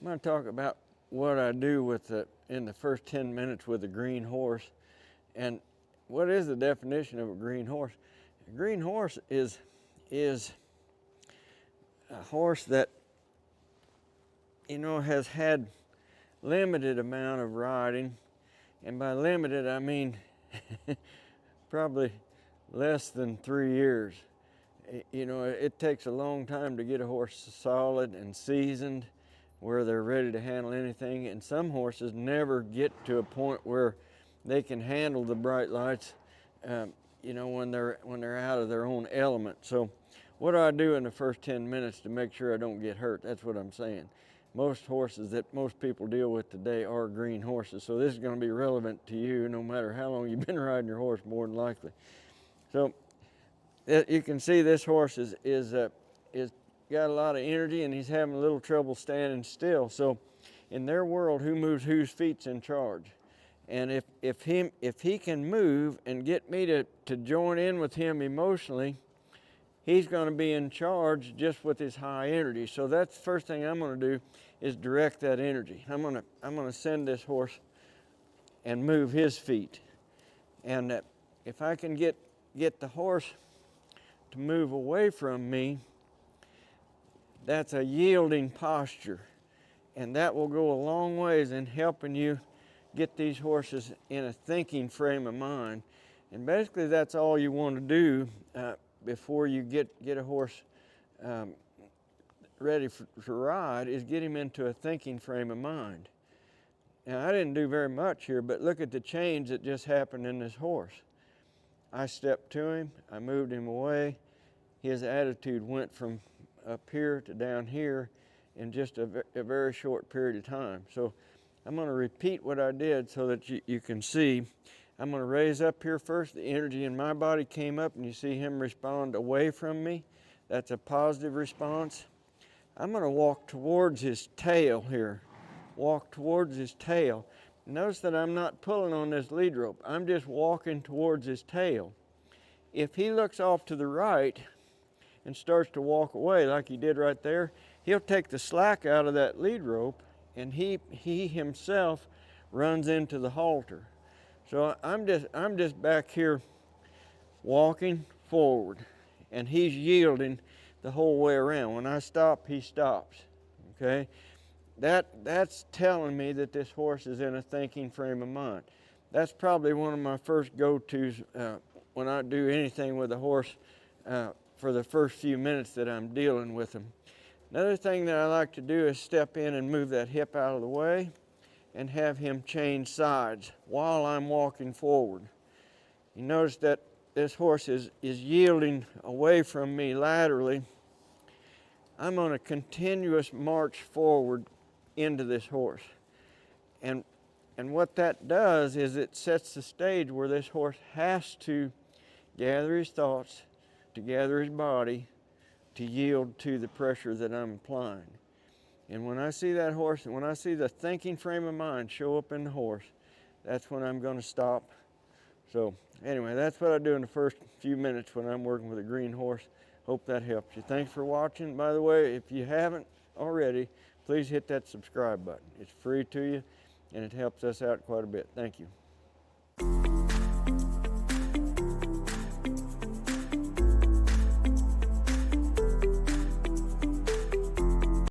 I'm going to talk about what I do with in the first 10 minutes with a green horse. And what is the definition of a green horse? A green horse is a horse that, has had limited amount of riding. And by limited, I mean probably less than 3 years. It takes a long time to get a horse solid and seasoned where they're ready to handle anything. And some horses never get to a point where they can handle the bright lights, when they're out of their own element. So what do I do in the first 10 minutes to make sure I don't get hurt? That's what I'm saying. Most horses that most people deal with today are green horses. So this is going to be relevant to you no matter how long you've been riding your horse, more than likely. So you can see this horse is got a lot of energy, and he's having a little trouble standing still. So in their world, who moves whose feet's in charge. And if he can move and get me to join in with him emotionally, he's going to be in charge just with his high energy. So that's the first thing I'm going to do, is direct that energy. I'm going to send this horse and move his feet. And if I can get the horse to move away from me, that's a yielding posture. And that will go a long ways in helping you get these horses in a thinking frame of mind. And basically that's all you want to do before you get a horse ready to ride, is get him into a thinking frame of mind. Now, I didn't do very much here, but look at the change that just happened in this horse. I stepped to him, I moved him away. His attitude went from up here to down here in just a very short period of time. So I'm going to repeat what I did so that you can see. I'm going to raise up here first. The energy in my body came up, and you see him respond away from me. That's a positive response. I'm going to walk towards his tail here. Walk towards his tail. Notice that I'm not pulling on this lead rope. I'm just walking towards his tail. If he looks off to the right and starts to walk away like he did right there, he'll take the slack out of that lead rope, and he himself runs into the halter. So I'm just back here walking forward, and he's yielding the whole way around. When I stop, he stops. Okay? That's telling me that this horse is in a thinking frame of mind. That's probably one of my first go-tos when I do anything with a horse for the first few minutes that I'm dealing with him. Another thing that I like to do is step in and move that hip out of the way and have him change sides while I'm walking forward. You notice that this horse is yielding away from me laterally. I'm on a continuous march forward into this horse. And what that does is it sets the stage where this horse has to gather his thoughts, to gather his body, to yield to the pressure that I'm applying. And when I see that horse, and when I see the thinking frame of mind show up in the horse, that's when I'm going to stop. So anyway, that's what I do in the first few minutes when I'm working with a green horse. Hope that helps you. Thanks for watching. By the way, if you haven't already, please hit that subscribe button. It's free to you, and it helps us out quite a bit. Thank you.